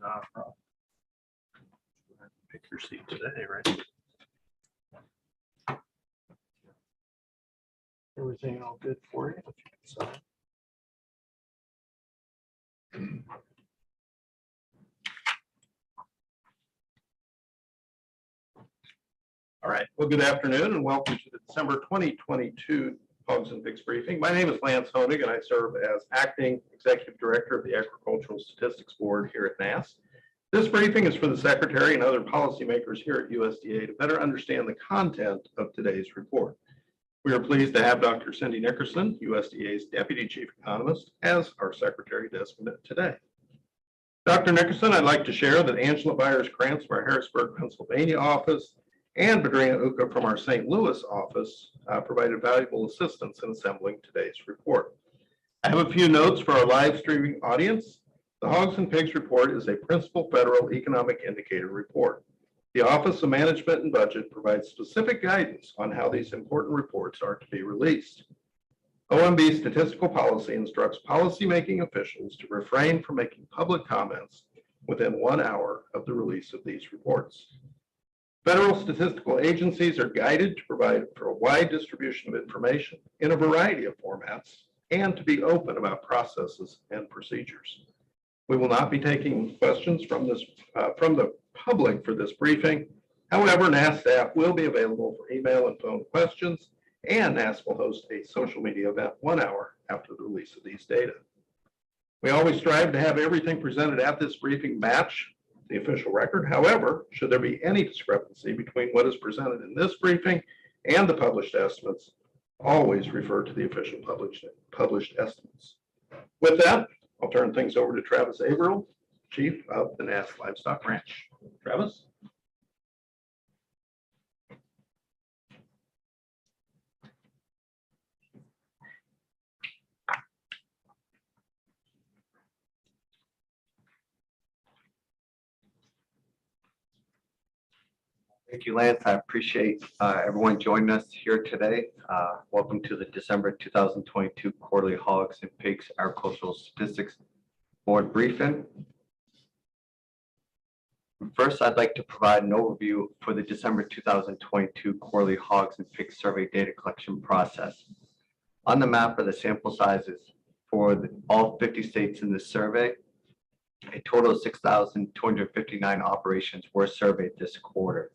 Not a problem. Pick your seat today, right? Everything all good for you? If you can sign. All right. Well, good afternoon and welcome to the December 2022 Hogs and Pigs briefing. My name is Lance Honig and I serve as Acting Executive Director of the Agricultural Statistics Board here at NASS. This briefing is for the Secretary and other policymakers here at USDA to better understand the content of today's report. We are pleased to have Dr. Cindy Nickerson, USDA's Deputy Chief Economist, as our Secretary Designate today. Dr. Nickerson, I'd like to share that Angela Byers-Krantz from our Harrisburg, Pennsylvania office and Badrina Uka from our St. Louis office provided valuable assistance in assembling today's report. I have a few notes for our live streaming audience. The Hogs and Pigs report is a principal federal economic indicator report. The Office of Management and Budget provides specific guidance on how these important reports are to be released. OMB statistical policy instructs policymaking officials to refrain from making public comments within 1 hour of the release of these reports. Federal statistical agencies are guided to provide for a wide distribution of information in a variety of formats and to be open about processes and procedures. We will not be taking questions from the public for this briefing. However, NASS staff will be available for email and phone questions, and NASS will host a social media event 1 hour after the release of these data. We always strive to have everything presented at this briefing match the official record. However, should there be any discrepancy between what is presented in this briefing and the published estimates, always refer to the official published estimates. With that, I'll turn things over to Travis Averill, Chief of the NASS Livestock Ranch. Travis? Thank you, Lance. I appreciate everyone joining us here today. Welcome to the December 2022 quarterly Hogs and Pigs Agricultural Statistics Board briefing. First, I'd like to provide an overview for the December 2022 quarterly Hogs and Pigs survey data collection process. On the map are the sample sizes for all 50 states in this survey. A total of 6,259 operations were surveyed this quarter.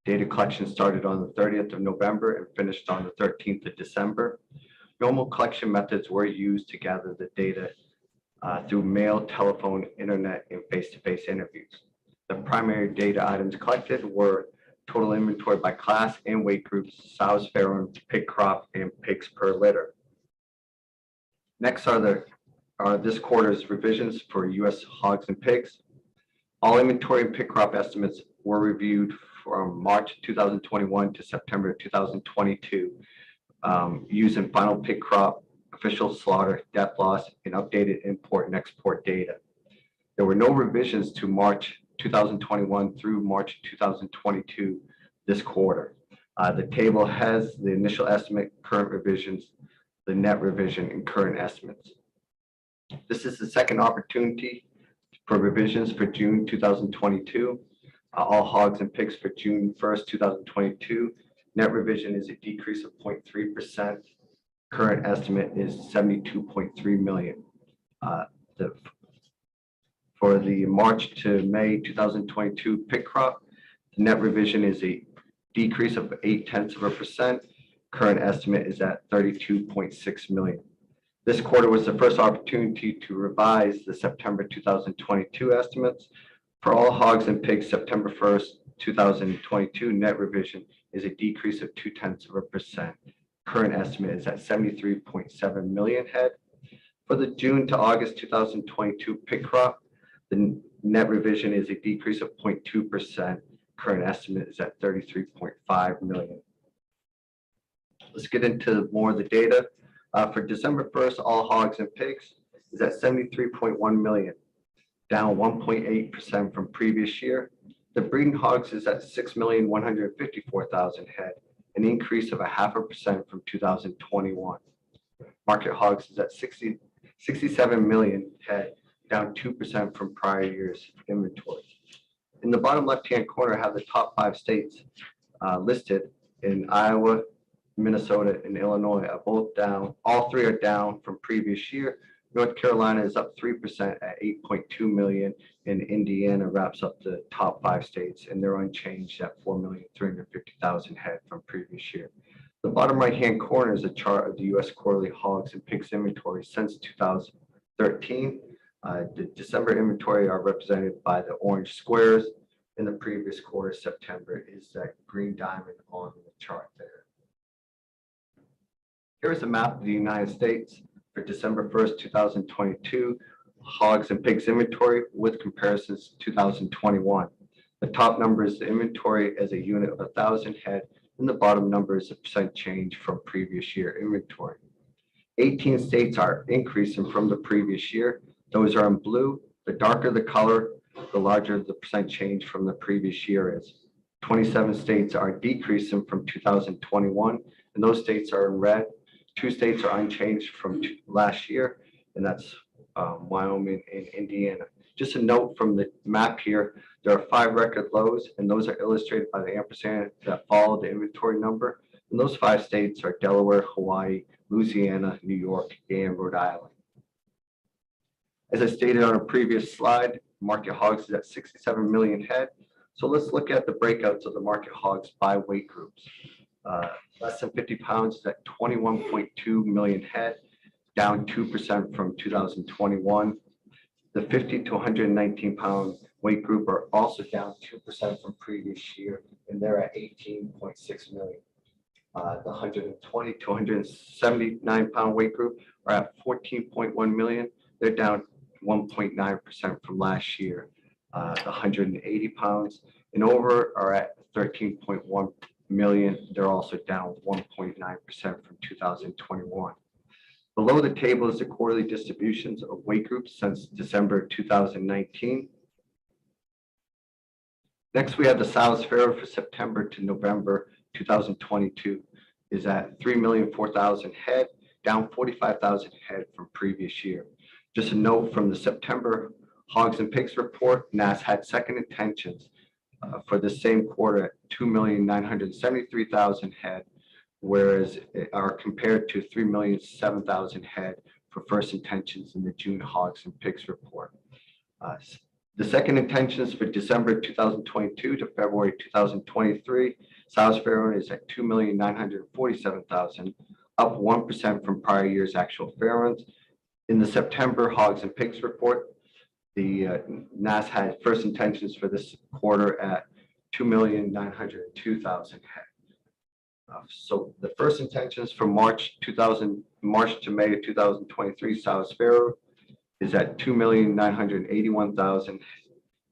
Data collection started on the 30th of November and finished on the 13th of December. Normal collection methods were used to gather the data through mail, telephone, internet, and face-to-face interviews. The primary data items collected were total inventory by class and weight groups, sows, farrowing, pig crop, and pigs per litter. Next are this quarter's revisions for U.S. hogs and pigs. All inventory and pig crop estimates were reviewed from March 2021 to September 2022 using final pig crop, official slaughter, death loss, and updated import and export data. There were no revisions to March 2021 through March 2022 this quarter. The table has the initial estimate, current revisions, the net revision, and current estimates. This is the second opportunity for revisions for June 2022. All hogs and pigs for June 1st, 2022. Net revision is a decrease of 0.3%. Current estimate is 72.3 million. For the March to May 2022 pig crop, the net revision is a decrease of 0.8%. Current estimate is at 32.6 million. This quarter was the first opportunity to revise the September 2022 estimates. For all hogs and pigs, September 1st, 2022 net revision is a decrease of 0.2%. Current estimate is at 73.7 million head. For the June to August 2022 pig crop, the net revision is a decrease of 0.2%. Current estimate is at 33.5 million. Let's get into more of the data. For December 1st, all hogs and pigs is at 73.1 million, down 1.8% from previous year. The breeding hogs is at 6,154,000 head, an increase of 0.5% from 2021. Market hogs is at 67 million head, down 2% from prior year's inventory. In the bottom left-hand corner, I have the top 5 states listed. In Iowa, Minnesota, and Illinois are both down. All 3 are down from previous year. North Carolina is up 3% at 8.2 million, and Indiana wraps up the top 5 states, and they're unchanged at 4,350,000 head from previous year. The bottom right-hand corner is a chart of the U.S. quarterly hogs and pigs inventory since 2013. The December inventory are represented by the orange squares. In the previous quarter, September, is that green diamond on the chart there. Here's a map of the United States for December 1st, 2022, hogs and pigs inventory with comparisons to 2021. The top number is the inventory as a unit of 1,000 head, and the bottom number is the percent change from previous year inventory. 18 states are increasing from the previous year. Those are in blue. The darker the color, the larger the percent change from the previous year is. 27 states are decreasing from 2021, and those states are in red. 2 states are unchanged from last year, and that's Wyoming and Indiana. Just a note from the map here, there are 5 record lows, and those are illustrated by the ampersand that follow the inventory number. And those 5 states are Delaware, Hawaii, Louisiana, New York, and Rhode Island. As I stated on a previous slide, market hogs is at 67 million head. So let's look at the breakouts of the market hogs by weight groups. Less than 50 pounds is at 21.2 million head, down 2% from 2021. The 50 to 119 pound weight group are also down 2% from previous year, and they're at 18.6 million. The 120 to 179 pound weight group are at 14.1 million. They're down 1.9% from last year. The 180 pounds and over are at 13.1 million. They're also down 1.9% from 2021. Below the table is the quarterly distributions of weight groups since December 2019. Next, we have the sows farrow for September to November 2022 is at 3,004,000 head, down 45,000 head from previous year. Just a note from the September hogs and pigs report, NASS had second intentions for the same quarter at 2,973,000 head, whereas it are compared to 3,007,000 head for first intentions in the June hogs and pigs report. The second intentions for December 2022 to February 2023, sows farrowing is at 2,947,000, up 1% from prior year's actual farrowings. In the September hogs and pigs report, the NASS had first intentions for this quarter at 2,902,000 head. So the first intentions from March to May of 2023 sows farrow is at 2,981,000,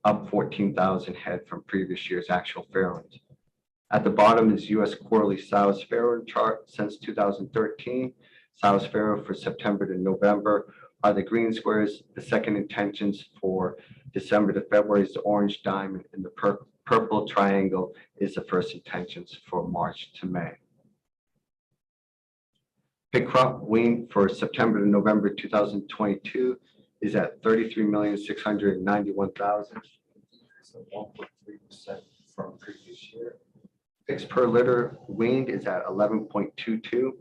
up 14,000 head from previous year's actual farrowings. At the bottom is U.S. quarterly sows farrow chart since 2013. Sows farrow for September to November are the green squares. The second intentions for December to February is the orange diamond, and the purple triangle is the first intentions for March to May. Pig crop wean for September to November 2022 is at 33,691,000, so 1.3% from previous year. Pigs per litter weaned is at 11.22,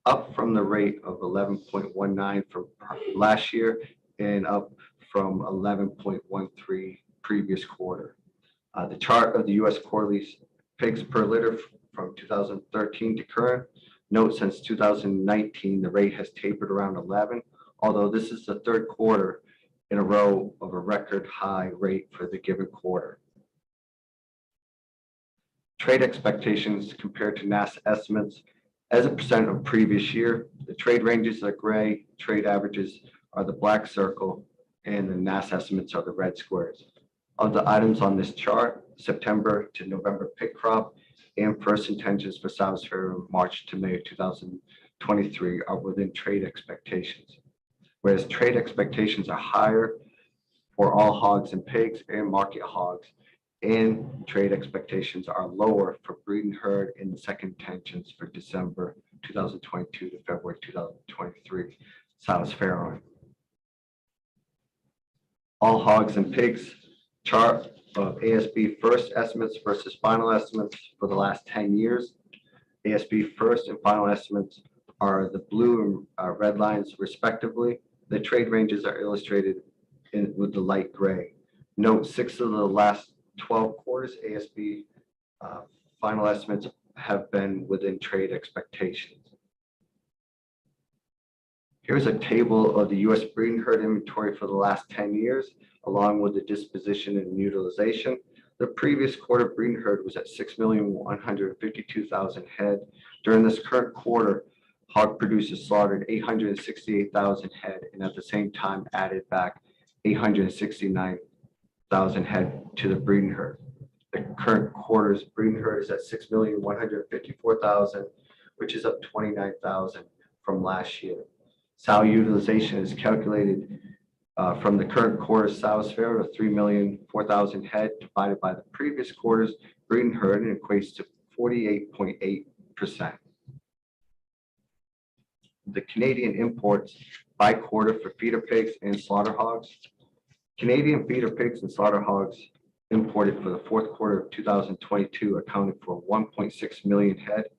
up from the rate of 11.19 from last year and up from 11.13 previous quarter. The chart of the U.S. quarterly pigs per litter from 2013 to current. Note since 2019, the rate has tapered around 11, although this is the 3rd quarter in a row of a record high rate for the given quarter. Trade expectations compared to NASS estimates as a percent of previous year. The trade ranges are gray, trade averages are the black circle, and the NASS estimates are the red squares. Of the items on this chart, September to November pig crop and first intentions for sows farrow March to May of 2023 are within trade expectations, whereas trade expectations are higher for all hogs and pigs and market hogs, and trade expectations are lower for breeding herd in the second intentions for December 2022 to February 2023 sows farrowing. all hogs and pigs chart of ASB first estimates versus final estimates for the last 10 years. ASB first and final estimates are the blue and red lines respectively. The trade ranges are illustrated with the light gray. Note 6 of the last 12 quarters ASB final estimates have been within trade expectations. Here's a table of the U.S. breeding herd inventory for the last 10 years, along with the disposition and utilization. The previous quarter breeding herd was at 6,152,000 head. During this current quarter, hog producers slaughtered 868,000 head, and at the same time added back 869,000 head to the breeding herd. The current quarter's breeding herd is at 6,154,000, which is up 29,000 from last year. Sow utilization is calculated from the current quarter's sows fare of 3,004,000 head divided by the previous quarter's breeding herd, and equates to 48.8%. The Canadian imports by quarter for feeder pigs and slaughter hogs. Canadian feeder pigs and slaughter hogs imported for the fourth quarter of 2022 accounted for 1.6 million head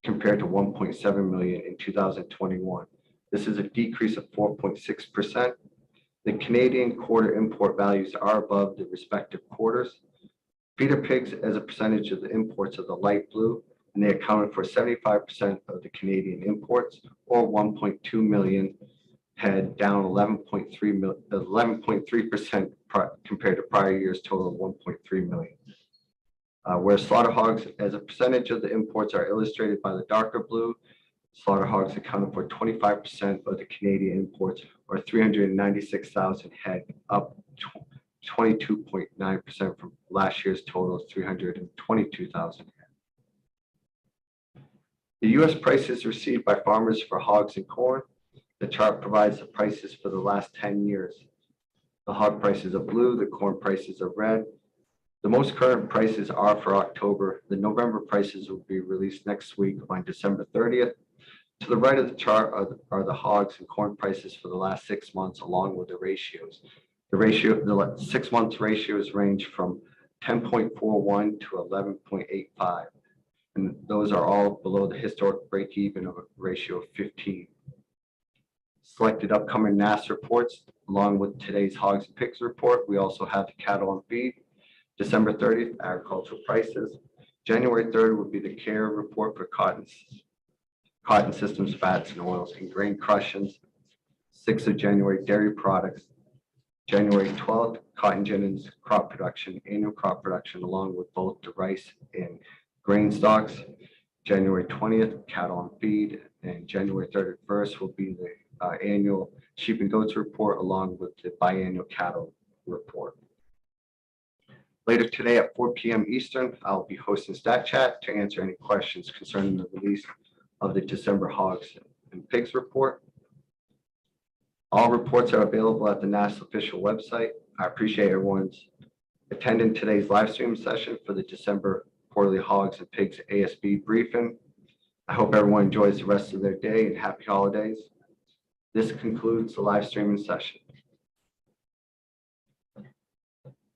compared to 1.7 million in 2021. This is a decrease of 4.6%. The Canadian quarter import values are above the respective quarters. Feeder pigs as a percentage of the imports of the light blue, and they accounted for 75% of the Canadian imports, or 1.2 million head, down 11.3% compared to prior year's total of 1.3 million. Where slaughter hogs as a percentage of the imports are illustrated by the darker blue, slaughter hogs accounted for 25% of the Canadian imports, or 396,000 head, up 22.9% from last year's total of 322,000 head. The U.S. prices received by farmers for hogs and corn. The chart provides the prices for the last 10 years. The hog prices are blue, the corn prices are red. The most current prices are for October. The November prices will be released next week on December 30th. To the right of the chart are the hogs and corn prices for the last 6 months, along with the ratios. The 6 months ratios range from 10.41 to 11.85. And those are all below the historic break-even of a ratio of 15. Selected upcoming NASS reports, along with today's hogs and pigs report. We also have the cattle on feed. December 30th, agricultural prices. January 3rd would be the CARE report for cotton systems, fats and oils, and grain crushings. 6th of January, dairy products. January 12th, cotton ginnings crop production, annual crop production, along with both the rice and grain stocks. January 20th, cattle on feed, and January 31st will be the annual sheep and goats report, along with the biannual cattle report. Later today at 4 p.m. Eastern, I'll be hosting Stat Chat to answer any questions concerning the release of the December hogs and pigs report. All reports are available at the NASS official website. I appreciate everyone's attending today's live stream session for the December quarterly hogs and pigs ASB briefing. I hope everyone enjoys the rest of their day and happy holidays. This concludes the live streaming session.